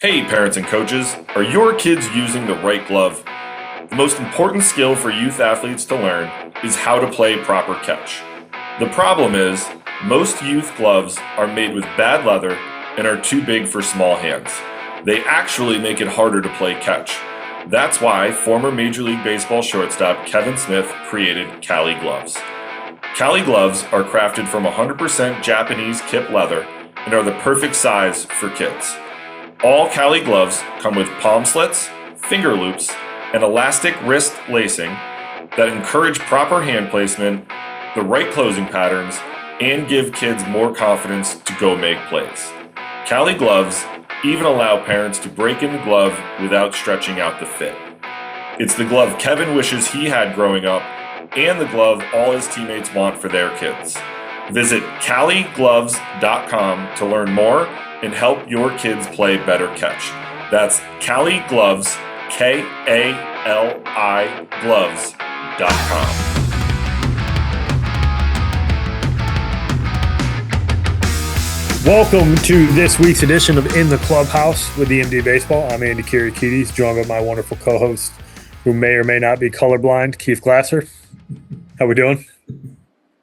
Hey parents and coaches, are your kids using the right glove? The most important skill for youth athletes to learn is how to play proper catch. The problem is, most youth gloves are made with bad leather and are too big for small hands. They actually make it harder to play catch. That's why former Major League Baseball shortstop Kevin Smith created Cali gloves. Cali gloves are crafted from 100% Japanese kip leather and are the perfect size for kids. All Cali gloves come with palm slits, finger loops, and elastic wrist lacing that encourage proper hand placement, the right closing patterns, and give kids more confidence to go make plays. Cali gloves even allow parents to break in the glove without stretching out the fit. It's the glove Kevin wishes he had growing up, and the glove all his teammates want for their kids. Visit caligloves.com to learn more and help your kids play better catch. That's Cali Gloves, K-A-L-I gloves.com. Welcome to this week's edition of In the Clubhouse with EMD Baseball. I'm Andy Kiriakides, joined by my wonderful co-host, who may or may not be colorblind, Keith Glasser. How we doing?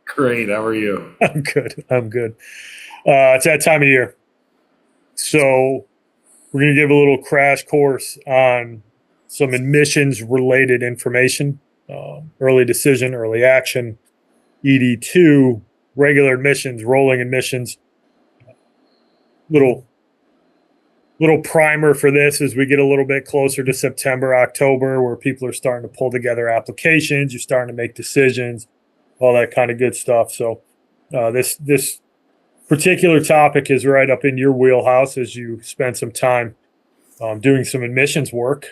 Great. How are you? I'm good. It's that time of year. So we're going to give a little crash course on some admissions-related information, early decision, early action, ED2, regular admissions, rolling admissions. Little primer for this as we get a little bit closer to September, October, where people are starting to pull together applications, you're starting to make decisions, all that kind of good stuff. So this particular topic is right up in your wheelhouse as you spend some time doing some admissions work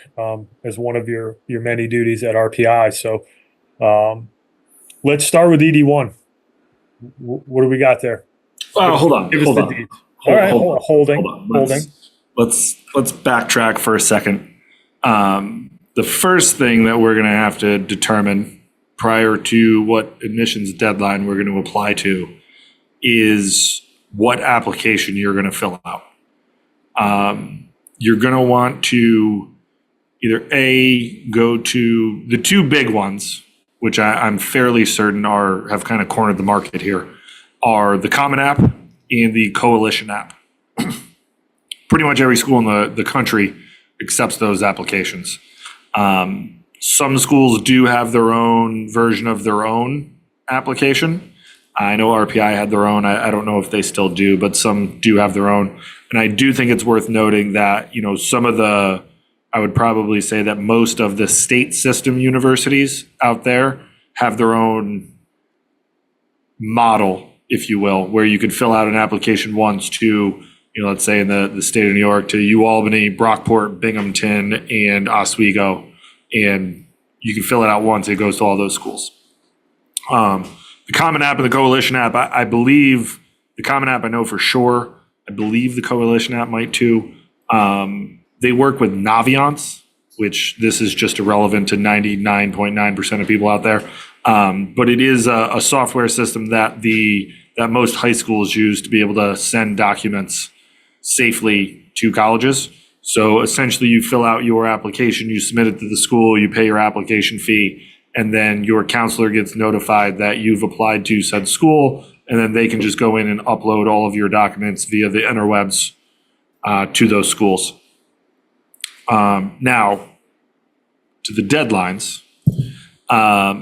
as one of your many duties at RPI. So let's start with ED1. What do we got there? Hold on. Holding. Let's backtrack for a second. The first thing that we're going to have to determine prior to what admissions deadline we're going to apply to is what application you're going to fill out. You're going to want to either go to the two big ones, which I'm fairly certain have kind of cornered the market here, are the Common App and the Coalition app. Pretty much every school in the country accepts those applications. Some schools do have their own version of their own application. I know RPI had their own. I don't know if they still do, but some do have their own. And I do think it's worth noting that, I would probably say that most of the state system universities out there have their own model, if you will, where you could fill out an application once to, let's say in the state of New York, to UAlbany, Brockport, Binghamton, and Oswego. And you can fill it out once. It goes to all those schools. The Common App and the Coalition app, I believe the Common App I know for sure. I believe the Coalition app might too. They work with Naviance, which this is just irrelevant to 99.9% of people out there. But it is a software system that most high schools use to be able to send documents safely to colleges. So essentially you fill out your application, you submit it to the school, you pay your application fee, and then your counselor gets notified that you've applied to said school, and then they can just go in and upload all of your documents via the interwebs to those schools. Now, to the deadlines, I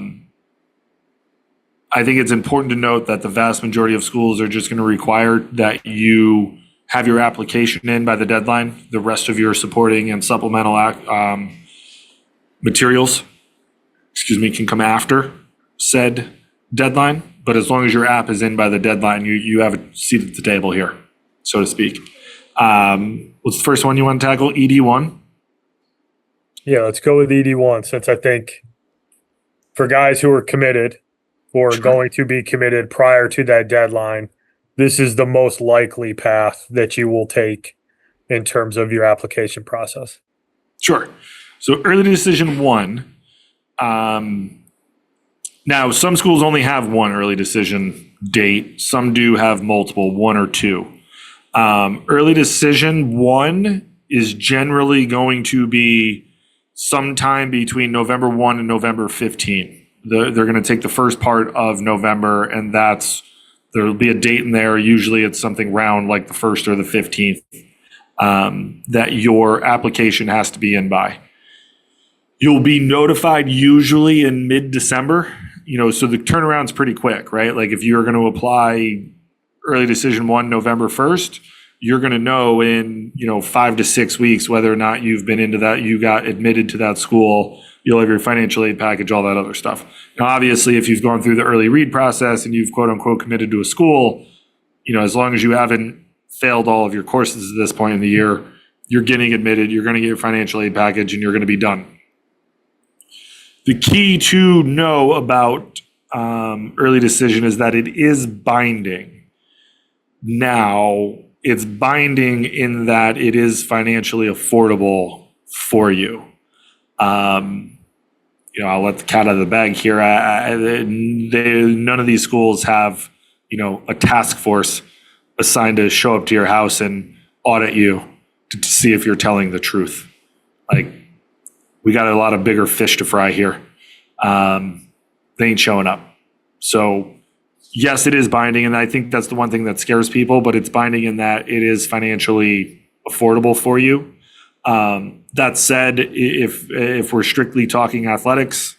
think it's important to note that the vast majority of schools are just going to require that you have your application in by the deadline. The rest of your supporting and supplemental materials, can come after said deadline. But as long as your app is in by the deadline, you have a seat at the table here, so to speak. What's the first one you want to tackle? ED1? Yeah, let's go with ED1, since I think for guys who are committed or going to be committed prior to that deadline, this is the most likely path that you will take in terms of your application process. Sure. So early decision 1. Now, some schools only have one early decision date. Some do have multiple, 1 or 2. Early decision 1 is generally going to be sometime between November 1 and November 15. They're going to take the first part of November, and there'll be a date in there. Usually it's something round like the 1st or the 15th that your application has to be in by. You'll be notified usually in mid-December, so the turnaround's pretty quick, right? Like if you're going to apply early decision 1 November 1st, you're going to know in 5 to 6 weeks whether or not you've been into that, you got admitted to that school, you'll have your financial aid package, all that other stuff. Now obviously if you've gone through the early read process and you've quote unquote committed to a school, as long as you haven't failed all of your courses at this point in the year, you're getting admitted, you're going to get your financial aid package, and you're going to be done. The key to know about early decision is that it is binding. Now, it's binding in that it is financially affordable for you. I'll let the cat out of the bag here. None of these schools have, a task force assigned to show up to your house and audit you to see if you're telling the truth. Like, we got a lot of bigger fish to fry here. They ain't showing up. So yes, it is binding. And I think that's the one thing that scares people, but it's binding in that it is financially affordable for you. That said, if we're strictly talking athletics,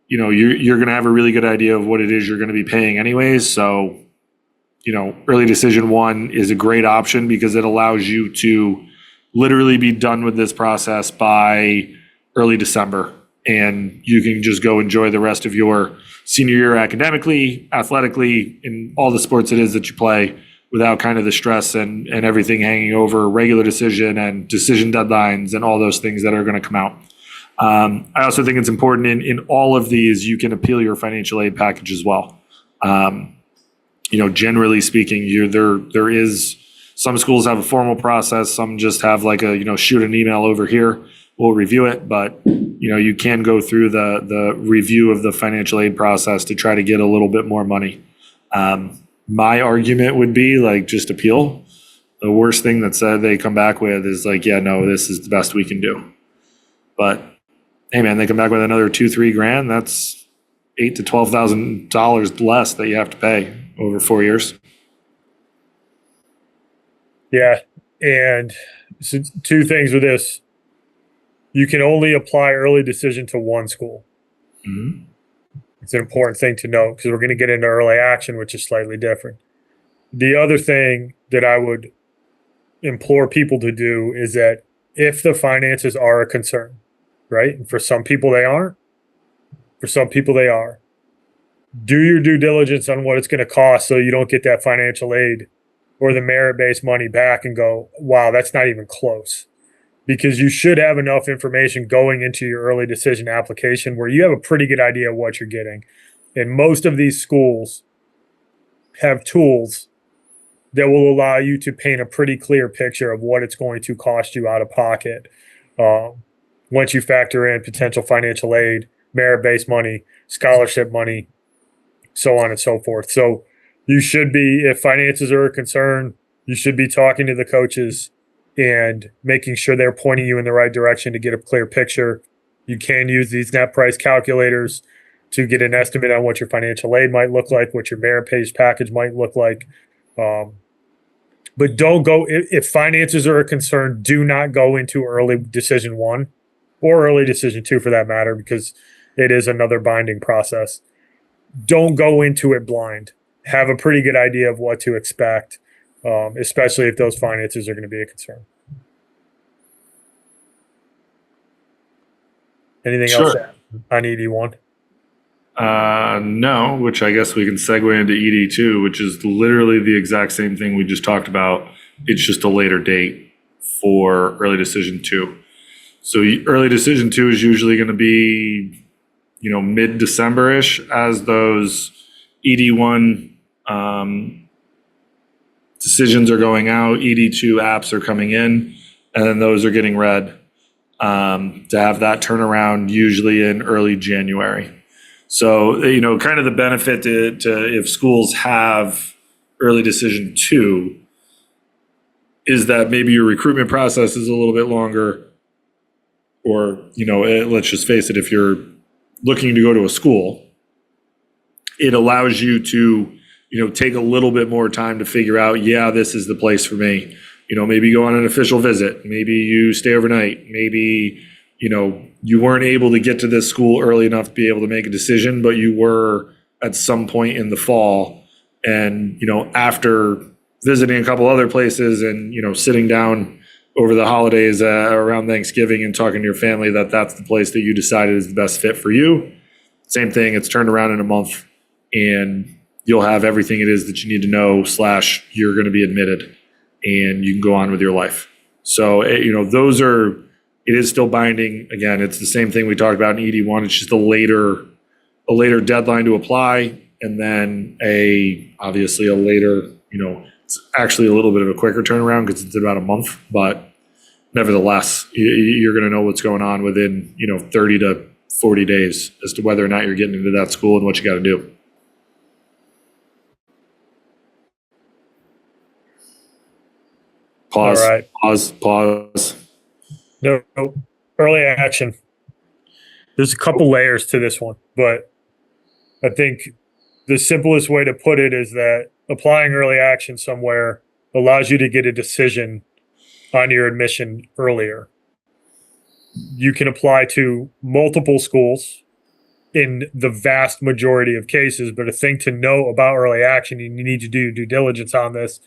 you're going to have a really good idea of what it is you're going to be paying anyways. So, early decision 1 is a great option because it allows you to literally be done with this process by early December. And you can just go enjoy the rest of your senior year academically, athletically, in all the sports it is that you play without kind of the stress and everything hanging over regular decision and decision deadlines and all those things that are going to come out. I also think it's important in all of these, you can appeal your financial aid package as well. Generally speaking, there is some schools have a formal process. Some just have like a, shoot an email over here. We'll review it, but you can go through the review of the financial aid process to try to get a little bit more money. My argument would be like, just appeal. The worst thing that they come back with is like, yeah, no, this is the best we can do. But hey man, they come back with another $2-3 grand. That's $8,000 to $12,000 less that you have to pay over 4 years. Yeah. And so 2 things with this. You can only apply early decision to 1 school. Mm-hmm. It's an important thing to note because we're going to get into early action, which is slightly different. The other thing that I would implore people to do is that if the finances are a concern, right? And for some people they aren't, for some people they are. Do your due diligence on what it's going to cost so you don't get that financial aid or the merit-based money back and go, wow, that's not even close. Because you should have enough information going into your early decision application where you have a pretty good idea of what you're getting. And most of these schools have tools that will allow you to paint a pretty clear picture of what it's going to cost you out of pocket once you factor in potential financial aid, merit-based money, scholarship money, so on and so forth. So you should be, if finances are a concern, you should be talking to the coaches and making sure they're pointing you in the right direction to get a clear picture. You can use these net price calculators to get an estimate on what your financial aid might look like, what your merit-based package might look like. But don't go, if finances are a concern, do not go into early decision 1 or early decision 2 for that matter, because it is another binding process. Don't go into it blind. Have a pretty good idea of what to expect. Especially if those finances are going to be a concern. Anything else on ED1? No, which I guess we can segue into ED2, which is literally the exact same thing we just talked about. It's just a later date for early decision 2. So early decision 2 is usually going to be, mid-December-ish as those ED1 decisions are going out, ED2 apps are coming in, and then those are getting read to have that turnaround usually in early January. So, kind of the benefit to if schools have early decision 2 is that maybe your recruitment process is a little bit longer, or, let's just face it, if you're looking to go to a school, it allows you to, take a little bit more time to figure out, yeah, this is the place for me. Maybe go on an official visit. Maybe you stay overnight. Maybe, you weren't able to get to this school early enough to be able to make a decision, but you were at some point in the fall. And, after visiting a couple other places and, sitting down over the holidays around Thanksgiving and talking to your family, that's the place that you decided is the best fit for you. Same thing, it's turned around in a month and you'll have everything it is that you need to know / you're going to be admitted and you can go on with your life. So, it is still binding. Again, it's the same thing we talked about in ED1. It's just a later deadline to apply, and then obviously a later, it's actually a little bit of a quicker turnaround because it's about a month, but nevertheless, you're going to know what's going on within, 30 to 40 days as to whether or not you're getting into that school and what you got to do. Pause. All right. Pause. No, early action. There's a couple layers to this one, but I think the simplest way to put it is that applying early action somewhere allows you to get a decision on your admission earlier. You can apply to multiple schools in the vast majority of cases, but a thing to know about early action, and you need to do due diligence on this,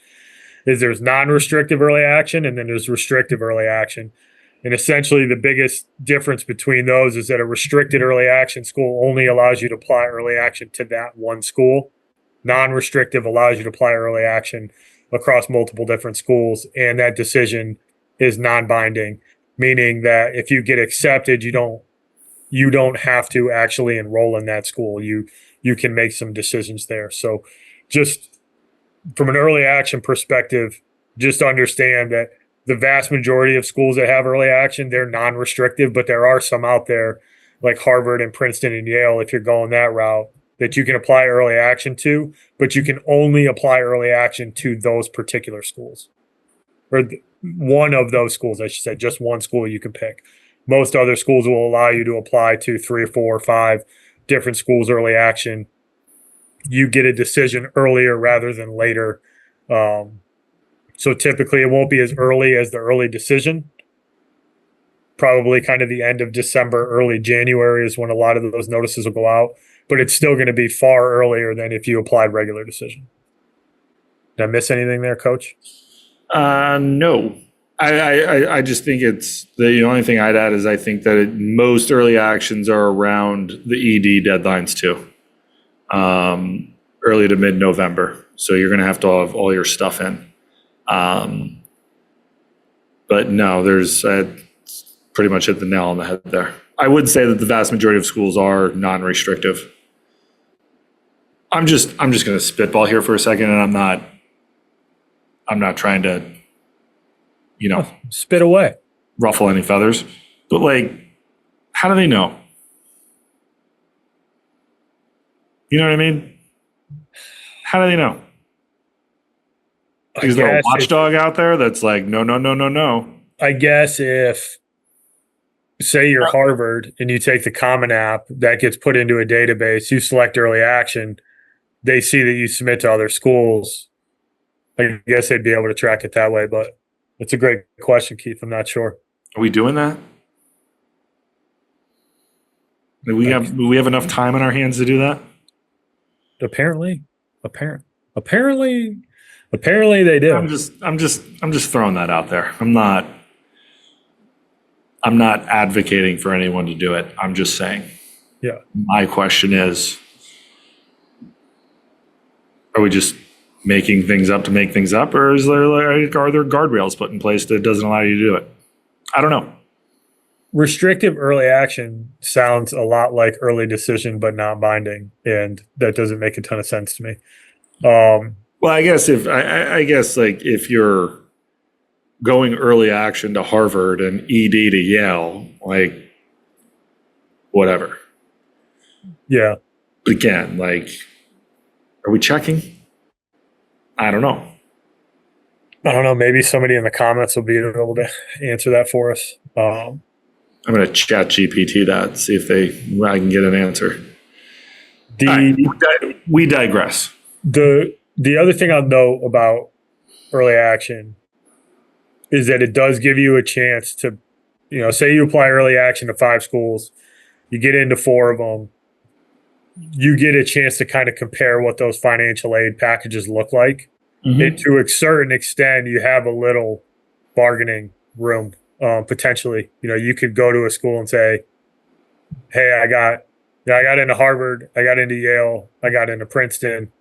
is there's non-restrictive early action and then there's restrictive early action. And essentially the biggest difference between those is that a restricted early action school only allows you to apply early action to that one school. Non-restrictive allows you to apply early action across multiple different schools, and that decision is non-binding, meaning that if you get accepted, you don't have to actually enroll in that school. You can make some decisions there. So just from an early action perspective, just understand that the vast majority of schools that have early action, they're non-restrictive, but there are some out there like Harvard and Princeton and Yale, if you're going that route, that you can apply early action to, but you can only apply early action to those particular schools. Or one of those schools, I should say, just one school you can pick. Most other schools will allow you to apply to 3 or 4 or 5 different schools early action. You get a decision earlier rather than later. So typically it won't be as early as the early decision. Probably kind of the end of December, early January is when a lot of those notices will go out, but it's still going to be far earlier than if you applied regular decision. Did I miss anything there, Coach? No. I just think it's the only thing I'd add is I think that most early actions are around the ED deadlines too. Early to mid-November. So you're going to have all your stuff in. But no, there's pretty much hit the nail on the head there. I would say that the vast majority of schools are non-restrictive. I'm just going to spitball here for a second, and I'm not trying to, spit away, ruffle any feathers. But how do they know? You know what I mean? How do they know? Is there a watchdog out there that's like, no, no, no, no, no? I guess if, say you're Harvard and you take the Common App, that gets put into a database, you select early action, they see that you submit to other schools. I guess they'd be able to track it that way, but it's a great question, Keith. I'm not sure. Are we doing that? Do we have enough time on our hands to do that? Apparently they do. I'm just throwing that out there. I'm not advocating for anyone to do it. I'm just saying. Yeah. My question is, are we just making things up to make things up, or are there guardrails put in place that doesn't allow you to do it? I don't know. Restrictive early action sounds a lot like early decision, but not binding, and that doesn't make a ton of sense to me. Well, I guess if you're going early action to Harvard and ED to Yale, whatever. Yeah. But again, are we checking? I don't know. I don't know. Maybe somebody in the comments will be able to answer that for us. I'm going to chat GPT that, see if I can get an answer. The All right, we digress. the other thing I'll note about early action is that it does give you a chance to, say you apply early action to 5 schools, you get into 4 of them, you get a chance to kind of compare what those financial aid packages look like. And to a certain extent, you have a little bargaining room potentially. You could go to a school and say, "Hey, I got into Harvard, I got into Yale, I got into Princeton.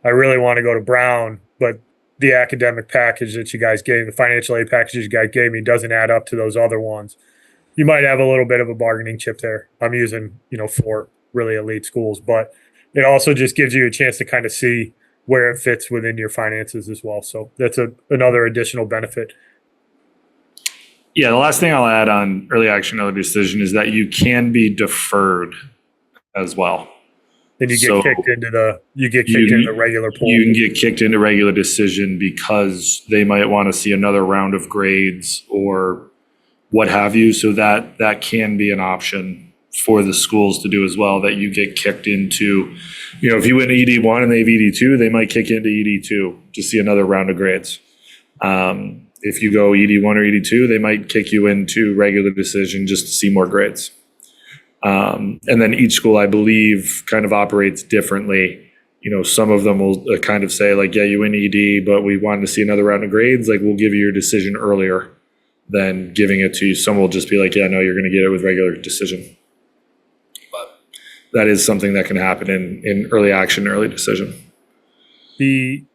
I really want to go to Brown, but the academic package that you guys gave, the financial aid packages you guys gave me, doesn't add up to those other ones." You might have a little bit of a bargaining chip there. I'm using 4 really elite schools, but it also just gives you a chance to kind of see where it fits within your finances as well. So that's another additional benefit. Yeah, the last thing I'll add on early action, early decision is that you can be deferred as well. Then you get kicked into the regular pool. You can get kicked into regular decision because they might want to see another round of grades or what have you. So that can be an option for the schools to do as well, that you get kicked into, if you win ED1 and they have ED2, they might kick you into ED2 to see another round of grades. If you go ED1 or ED2, they might kick you into regular decision just to see more grades. And then each school, I believe, kind of operates differently. Some of them will kind of say like, yeah, you win ED, but we wanted to see another round of grades. Like, we'll give you your decision earlier than giving it to you. Some will just be like, yeah, no, you're going to get it with regular decision. But that is something that can happen in early action, early decision. The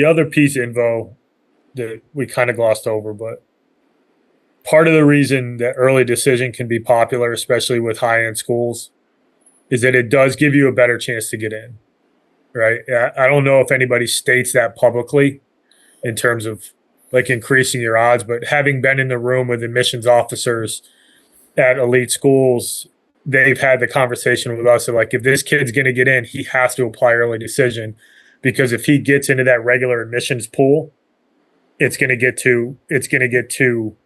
other piece info that we kind of glossed over, but part of the reason that early decision can be popular, especially with high-end schools, is that it does give you a better chance to get in, right? I don't know if anybody states that publicly in terms of like increasing your odds, but having been in the room with admissions officers at elite schools, they've had the conversation with us of like, if this kid's going to get in, he has to apply early decision, because if he gets into that regular admissions pool, it's going to get too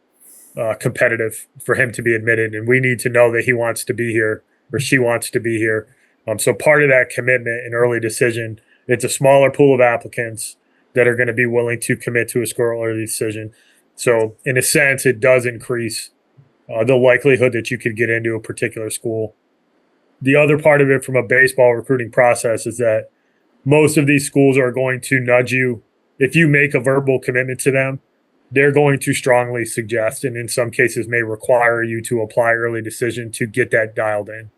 competitive for him to be admitted, and we need to know that he wants to be here or she wants to be here. So part of that commitment in early decision, it's a smaller pool of applicants that are going to be willing to commit to a school early decision. So in a sense, it does increase the likelihood that you could get into a particular school. The other part of it from a baseball recruiting process is that most of these schools are going to nudge you. If you make a verbal commitment to them, they're going to strongly suggest, and in some cases may require you to apply early decision to get that dialed in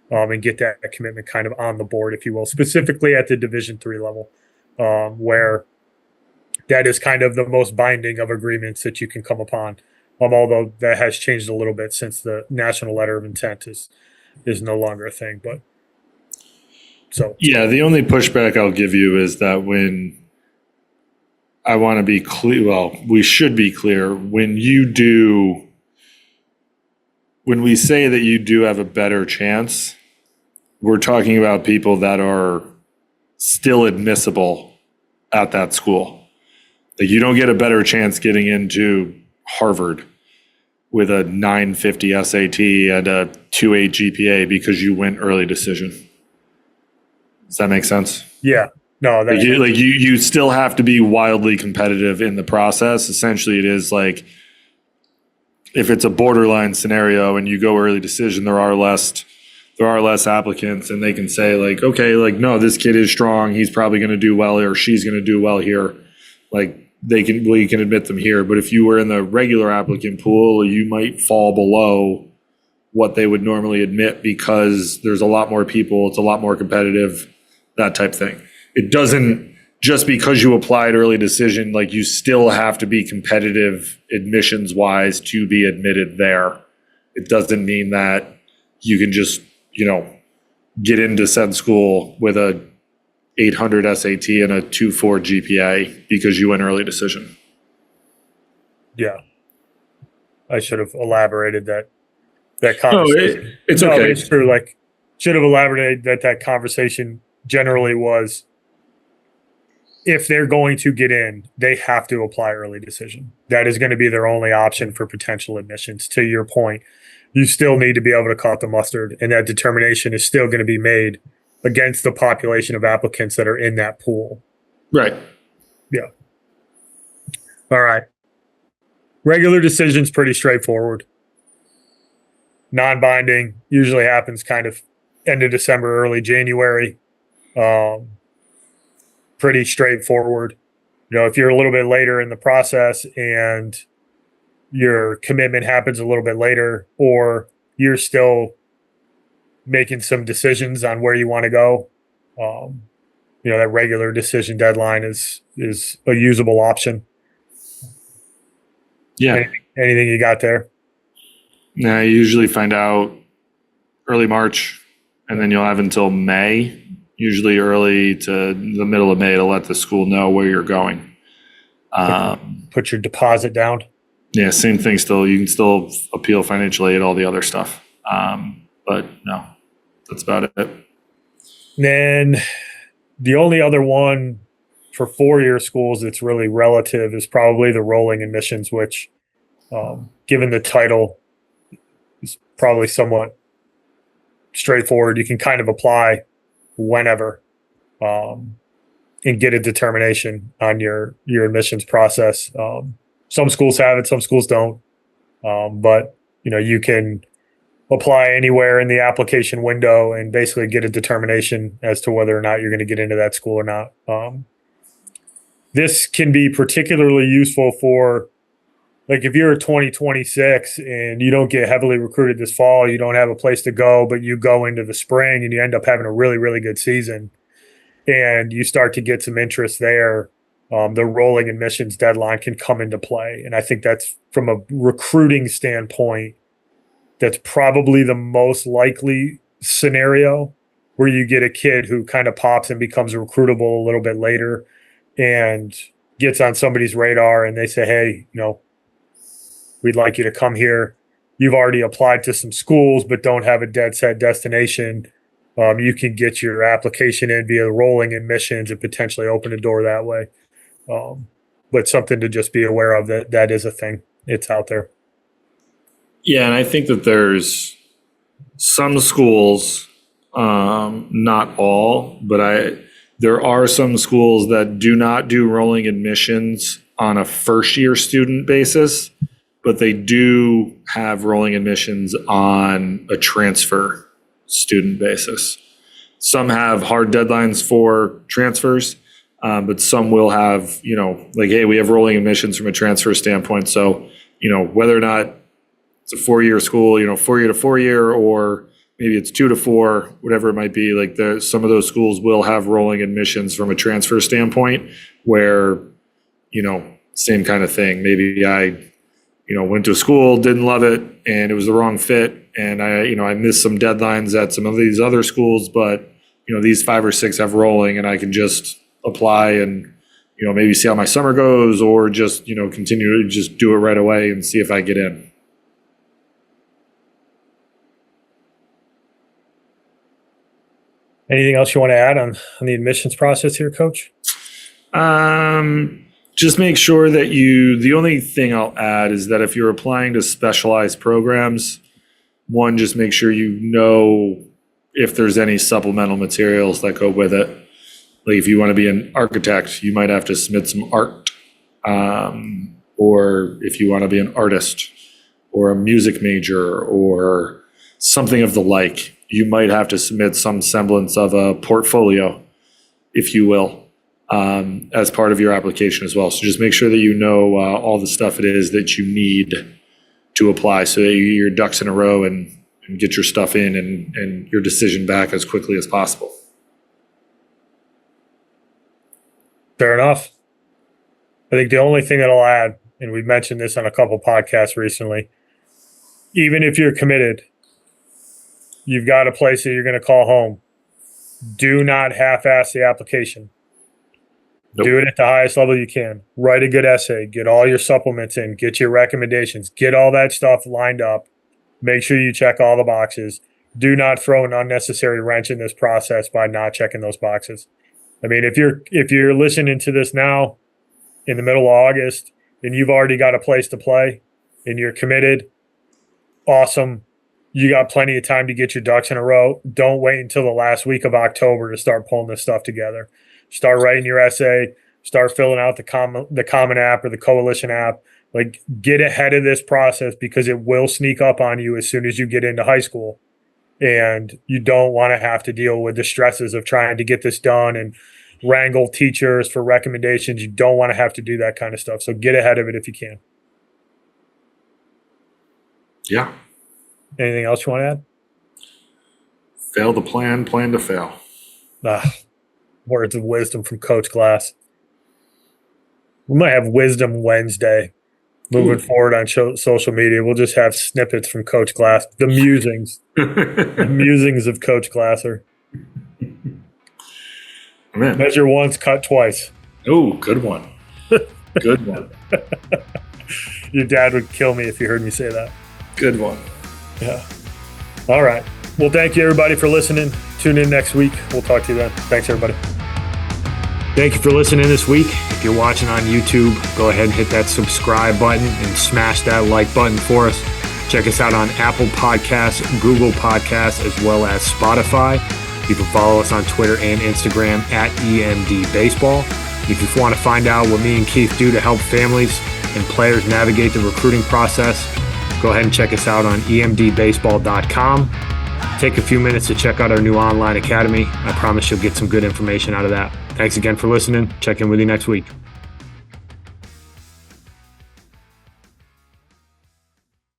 and get that commitment kind of on the board, if you will, specifically at the Division III level, where that is kind of the most binding of agreements that you can come upon. Although that has changed a little bit since the national letter of intent is no longer a thing. But so yeah, the only pushback I'll give you is that when I want to be clear, well, we should be clear, when we say that you do have a better chance, we're talking about people that are still admissible at that school. Like, you don't get a better chance getting into Harvard with a 950 SAT and a 2.8 GPA because you went early decision. Does that make sense? Yeah. No, you still have to be wildly competitive in the process. Essentially, it is like, if it's a borderline scenario and you go early decision, there are less applicants, and they can say like, okay, like, no, this kid is strong. He's probably going to do well here, or she's going to do well here. Like, you can admit them here. But if you were in the regular applicant pool, you might fall below what they would normally admit because there's a lot more people. It's a lot more competitive, that type of thing. It doesn't, just because you applied early decision, like, you still have to be competitive admissions wise to be admitted there. It doesn't mean that you can just, get into said school with a 800 SAT and a 2.4 GPA because you went early decision. Yeah. I should have elaborated that conversation. No, it's okay. It's true. Like, should have elaborated that conversation generally was, if they're going to get in, they have to apply early decision. That is going to be their only option for potential admissions. To your point, you still need to be able to cut the mustard, and that determination is still going to be made against the population of applicants that are in that pool. Right. Yeah. All right. Regular decision's pretty straightforward. Non-binding usually happens kind of end of December, early January. Pretty straightforward. If you're a little bit later in the process and your commitment happens a little bit later, or you're still making some decisions on where you want to go, that regular decision deadline is a usable option. Yeah. Anything you got there? Now, you usually find out early March, and then you'll have until May, usually early to the middle of May, to let the school know where you're going. Put your deposit down. Yeah, same thing still. You can still appeal financial aid, all the other stuff. But no, that's about it. Then the only other one for four-year schools that's really relative is probably the rolling admissions, which, given the title, is probably somewhat straightforward. You can kind of apply whenever and get a determination on your admissions process. Some schools have it, some schools don't. But you can apply anywhere in the application window and basically get a determination as to whether or not you're going to get into that school or not. This can be particularly useful for, like, if you're 2026 and you don't get heavily recruited this fall, you don't have a place to go, but you go into the spring and you end up having a really, really good season and you start to get some interest there. The rolling admissions deadline can come into play. And I think that's, from a recruiting standpoint, that's probably the most likely scenario, where you get a kid who kind of pops and becomes recruitable a little bit later and gets on somebody's radar and they say, hey, we'd like you to come here. You've already applied to some schools but don't have a dead set destination. You can get your application in via rolling admissions and potentially open a door that way. But something to just be aware of, that is a thing. It's out there. Yeah, and I think that there's some schools, not all, but there are some schools that do not do rolling admissions on a first-year student basis, but they do have rolling admissions on a transfer student basis. Some have hard deadlines for transfers, but some will have, like, hey, we have rolling admissions from a transfer standpoint. So, whether or not it's a 4-year school, 4-year to 4-year, or maybe it's 2 to 4, whatever it might be, like, some of those schools will have rolling admissions from a transfer standpoint where, same kind of thing. Maybe I, went to a school, didn't love it, and it was the wrong fit. And I missed some deadlines at some of these other schools, but, these 5 or 6 have rolling, and I can just apply and, maybe see how my summer goes, or just, continue to just do it right away and see if I get in. Anything else you want to add on the admissions process here, Coach? Just make sure that the only thing I'll add is that if you're applying to specialized programs, one, just make sure you know if there's any supplemental materials that go with it. Like, if you want to be an architect, you might have to submit some art. Or if you want to be an artist or a music major or something of the like, you might have to submit some semblance of a portfolio, if you will, as part of your application as well. So just make sure that you know all the stuff it is that you need to apply, so that your ducks in a row and get your stuff in and your decision back as quickly as possible. Fair enough. I think the only thing that I'll add, and we've mentioned this on a couple podcasts recently, even if you're committed, you've got a place that you're going to call home. Do not half-ass the application. Nope. Do it at the highest level you can. Write a good essay. Get all your supplements in. Get your recommendations. Get all that stuff lined up. Make sure you check all the boxes. Do not throw an unnecessary wrench in this process by not checking those boxes. I mean, if you're listening to this now in the middle of August and you've already got a place to play and you're committed, awesome. You got plenty of time to get your ducks in a row. Don't wait until the last week of October to start pulling this stuff together. Start writing your essay. Start filling out the Common App or the Coalition app. Like, get ahead of this process because it will sneak up on you as soon as you get into high school. And you don't want to have to deal with the stresses of trying to get this done and wrangle teachers for recommendations. You don't want to have to do that kind of stuff. So get ahead of it if you can. Yeah. Anything else you want to add? Fail the plan to fail. Words of wisdom from Coach Glass. We might have Wisdom Wednesday moving forward on social media. We'll just have snippets from Coach Glass, the musings, the musings of Coach Glasser. Man. Measure once, cut twice. Oh, good one. Good one. Your dad would kill me if he heard me say that. Good one. Yeah. All right. Well, thank you, everybody, for listening. Tune in next week. We'll talk to you then. Thanks, everybody. Thank you for listening this week. If you're watching on YouTube, go ahead and hit that subscribe button and smash that like button for us. Check us out on Apple Podcasts, Google Podcasts, as well as Spotify. You can follow us on Twitter and Instagram at EMD Baseball. If you want to find out what me and Keith do to help families and players navigate the recruiting process, go ahead and check us out on emdbaseball.com. Take a few minutes to check out our new online academy. I promise you'll get some good information out of that. Thanks again for listening. Check in with you next week.